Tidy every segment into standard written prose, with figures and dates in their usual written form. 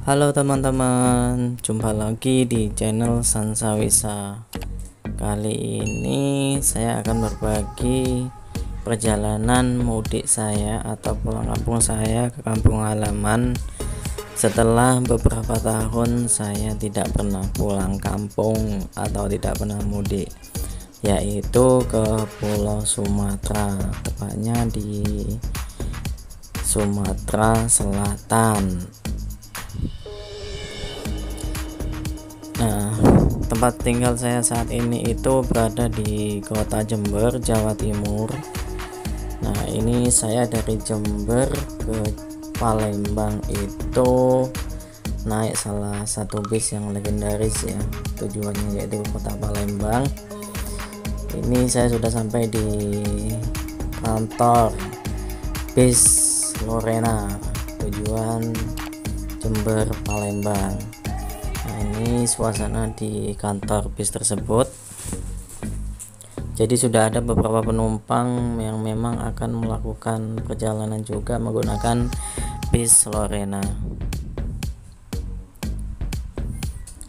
Halo teman-teman, jumpa lagi di channel Sansawisa. Kali ini saya akan berbagi perjalanan mudik saya atau pulang kampung saya ke kampung halaman setelah beberapa tahun saya tidak pernah pulang kampung atau tidak pernah mudik, yaitu ke Pulau Sumatera, tepatnya di Sumatera Selatan. Nah, tempat tinggal saya saat ini itu berada di kota Jember, Jawa Timur. Nah, ini saya dari Jember ke Palembang itu naik salah satu bis yang legendaris ya, tujuannya yaitu kota Palembang. Ini saya sudah sampai di kantor bis Lorena, tujuan Jember Palembang. Nah, ini suasana di kantor bis tersebut. Jadi sudah ada beberapa penumpang yang memang akan melakukan perjalanan juga menggunakan bis Lorena.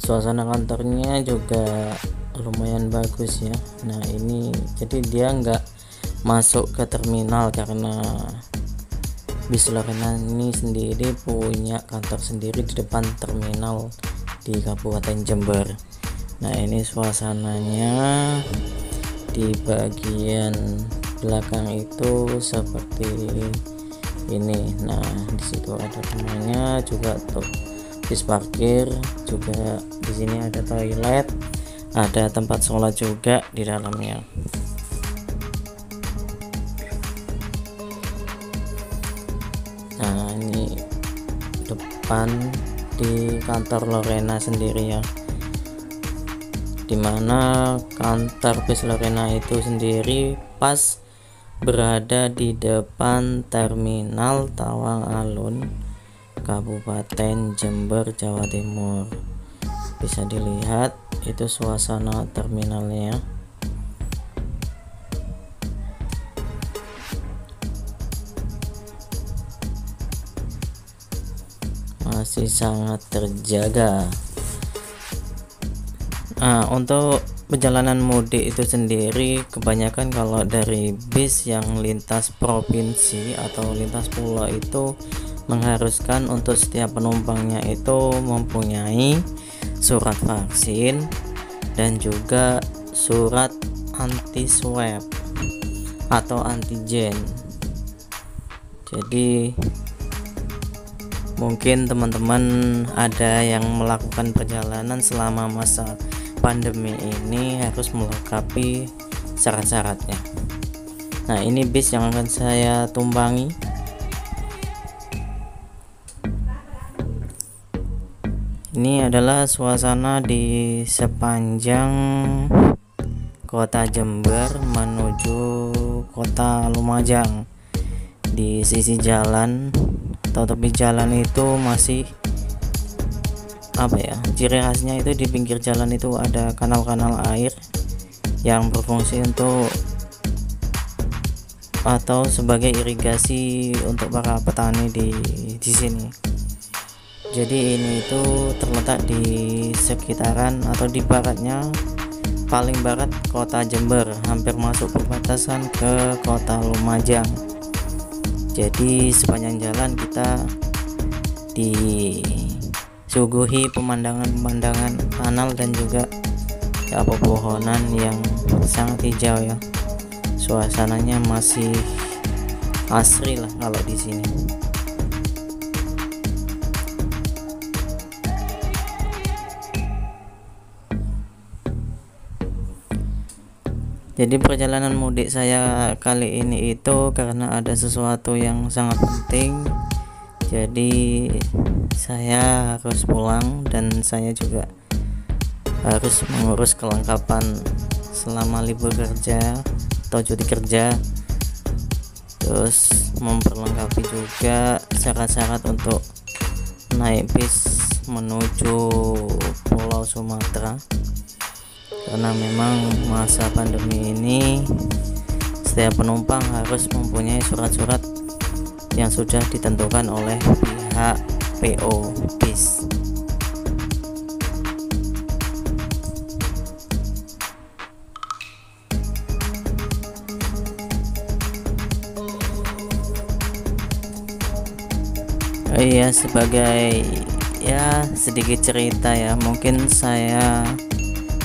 Suasana kantornya juga lumayan bagus ya. Nah, ini jadi dia nggak masuk ke terminal karena bis Lorena ini sendiri punya kantor sendiri di depan terminal di Kabupaten Jember. Nah, ini suasananya di bagian belakang itu seperti ini. Nah, di situ ada rumahnya juga tuh, bis parkir juga. Di sini ada toilet, ada tempat sholat juga di dalamnya. Nah, ini depan di kantor Lorena sendiri ya, dimana kantor bis Lorena itu sendiri pas berada di depan terminal Tawang Alun, Kabupaten Jember, Jawa Timur. Bisa dilihat itu suasana terminalnya. Masih sangat terjaga. Nah, untuk perjalanan mudik itu sendiri kebanyakan kalau dari bis yang lintas provinsi atau lintas pulau itu mengharuskan untuk setiap penumpangnya itu mempunyai surat vaksin dan juga surat anti swab atau antigen. Jadi mungkin teman-teman ada yang melakukan perjalanan selama masa pandemi ini harus melengkapi syarat-syaratnya. Nah, ini bis yang akan saya tumpangi. Ini adalah suasana di sepanjang kota Jember menuju kota Lumajang. Di sisi jalan atau tepi jalan itu masih ciri khasnya itu di pinggir jalan itu ada kanal-kanal air yang berfungsi untuk atau sebagai irigasi untuk para petani di sini. Jadi ini itu terletak di sekitaran atau di baratnya, paling barat kota Jember, hampir masuk perbatasan ke kota Lumajang. Jadi sepanjang jalan kita disuguhi pemandangan kanal dan juga ya, pepohonan yang sangat hijau ya. Suasananya masih asri lah kalau di sini. Jadi perjalanan mudik saya kali ini itu karena ada sesuatu yang sangat penting. Jadi saya harus pulang dan saya juga harus mengurus kelengkapan selama libur kerja atau cuti kerja. Terus memperlengkapi juga syarat-syarat untuk naik bis menuju Pulau Sumatera. Karena memang masa pandemi ini setiap penumpang harus mempunyai surat-surat yang sudah ditentukan oleh pihak PO bis. Oh iya, sebagai ya sedikit cerita ya, mungkin saya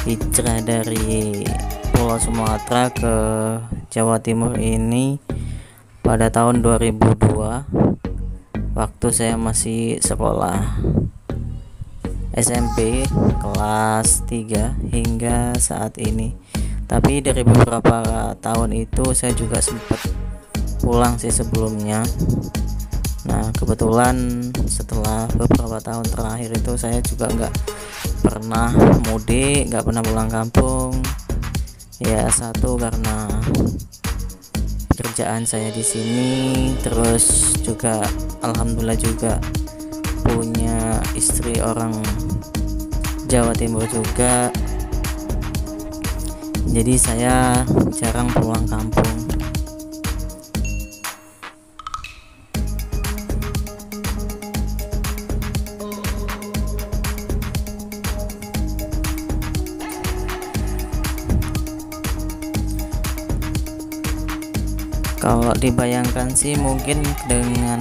hijrah dari Pulau Sumatera ke Jawa Timur ini pada tahun 2002, waktu saya masih sekolah SMP kelas 3 hingga saat ini. Tapi dari beberapa tahun itu saya juga sempat pulang sih sebelumnya. Nah, kebetulan setelah beberapa tahun terakhir itu saya juga nggak pernah mudik, nggak pernah pulang kampung. Ya, satu karena kerjaan saya di sini, terus juga alhamdulillah juga punya istri orang Jawa Timur juga. Jadi saya jarang pulang kampung. Kalau dibayangkan sih mungkin dengan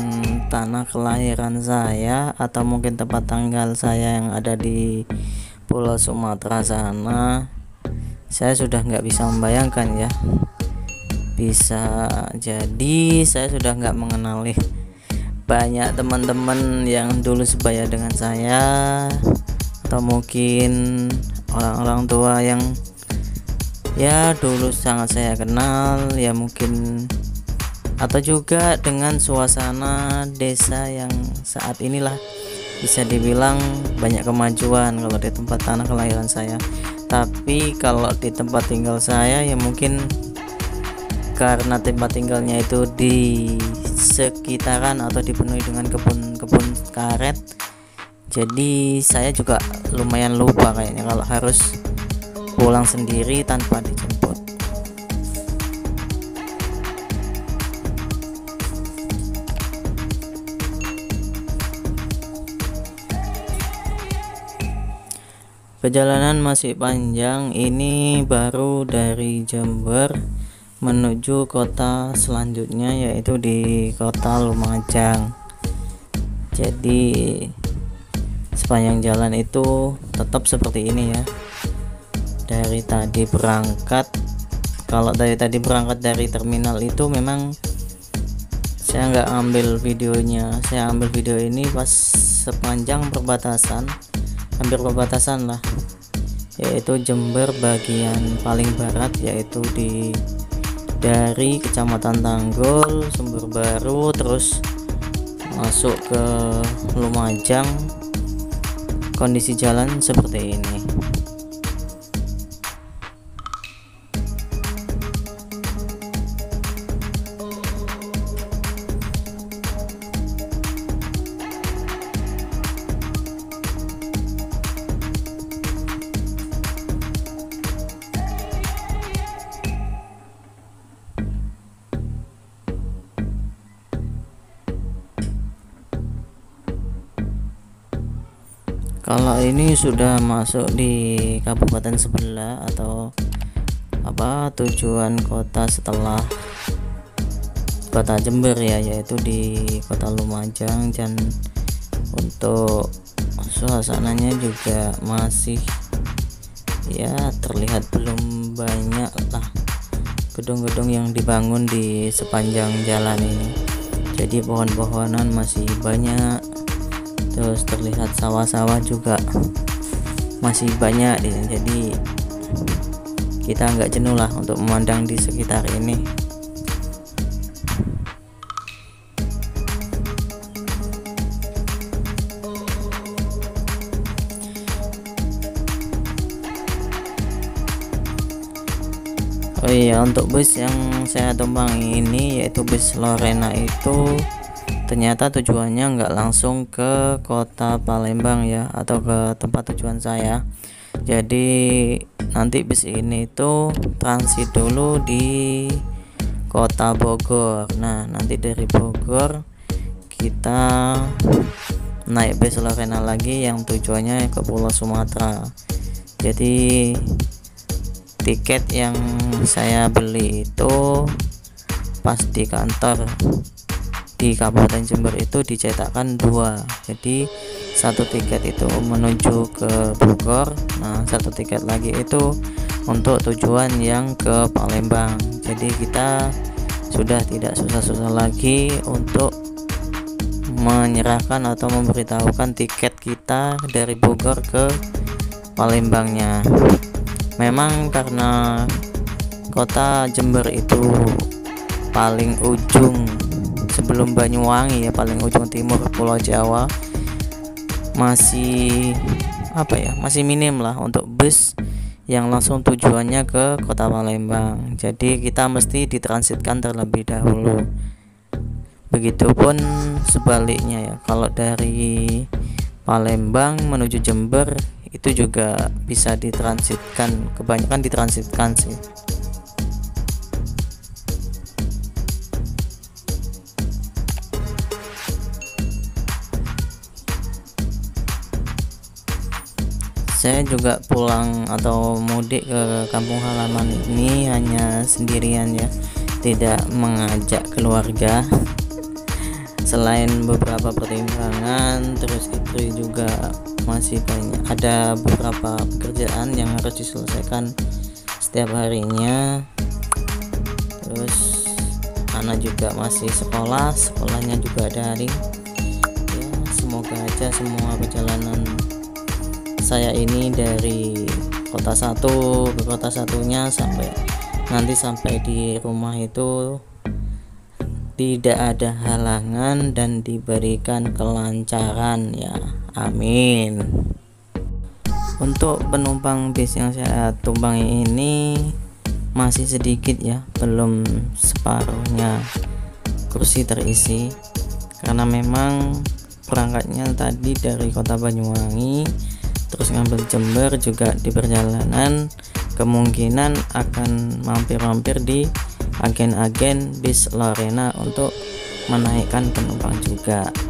tanah kelahiran saya atau mungkin tempat tanggal saya yang ada di Pulau Sumatera sana, saya sudah nggak bisa membayangkan ya. Bisa jadi saya sudah nggak mengenali banyak teman-teman yang dulu sebaya dengan saya, atau mungkin orang-orang tua yang ya dulu sangat saya kenal ya mungkin, atau juga dengan suasana desa yang saat inilah bisa dibilang banyak kemajuan kalau di tempat tanah kelahiran saya. Tapi kalau di tempat tinggal saya ya mungkin karena tempat tinggalnya itu di sekitaran atau dipenuhi dengan kebun-kebun karet, jadi saya juga lumayan lupa kayaknya kalau harus pulang sendiri tanpa dijemput. Perjalanan masih panjang, ini baru dari Jember menuju kota selanjutnya yaitu di kota Lumajang. Jadi sepanjang jalan itu tetap seperti ini ya. Dari tadi berangkat, kalau dari tadi berangkat dari terminal itu memang saya nggak ambil videonya, saya ambil video ini pas sepanjang perbatasan, hampir perbatasan lah, yaitu Jember bagian paling barat, yaitu dari Kecamatan Tanggul, Sumber Baru, terus masuk ke Lumajang. Kondisi jalan seperti ini. Kalau ini sudah masuk di kabupaten sebelah atau tujuan kota setelah kota Jember ya, yaitu di kota Lumajang. Dan untuk suasananya juga masih ya terlihat belum banyak lah gedung-gedung yang dibangun di sepanjang jalan ini. Jadi pohon-pohonan masih banyak, terus terlihat sawah-sawah juga masih banyak. Jadi kita nggak jenuh lah untuk memandang di sekitar ini. Oh iya, untuk bus yang saya tumpangi ini yaitu bus Lorena itu ternyata tujuannya nggak langsung ke kota Palembang ya, atau ke tempat tujuan saya. Jadi nanti bus ini itu transit dulu di kota Bogor. Nah, nanti dari Bogor kita naik bis Lorena lagi yang tujuannya ke Pulau Sumatera. Jadi tiket yang saya beli itu pas di kantor di Kabupaten Jember itu dicetakkan 2, jadi satu tiket itu menuju ke Bogor, nah satu tiket lagi itu untuk tujuan yang ke Palembang. Jadi kita sudah tidak susah-susah lagi untuk menyerahkan atau memberitahukan tiket kita dari Bogor ke Palembangnya. Memang karena kota Jember itu paling ujung sebelum Banyuwangi ya, paling ujung timur Pulau Jawa, masih masih minim lah untuk bus yang langsung tujuannya ke kota Palembang. Jadi kita mesti ditransitkan terlebih dahulu. Begitupun sebaliknya ya, kalau dari Palembang menuju Jember itu juga bisa ditransitkan, kebanyakan ditransitkan sih. Saya juga pulang atau mudik ke kampung halaman ini hanya sendirian ya, tidak mengajak keluarga. Selain beberapa pertimbangan, terus itu juga masih banyak, ada beberapa pekerjaan yang harus diselesaikan setiap harinya. Terus anak juga masih sekolah, sekolahnya juga daring ya. Semoga aja semua perjalanan saya ini dari kota satu ke kota satunya sampai di rumah itu tidak ada halangan dan diberikan kelancaran ya, amin. Untuk penumpang bis yang saya tumpangi ini masih sedikit ya, belum separuhnya kursi terisi, karena memang berangkatnya tadi dari kota Banyuwangi terus ngambil Jember, juga di perjalanan kemungkinan akan mampir-mampir di agen-agen bis Lorena untuk menaikkan penumpang juga.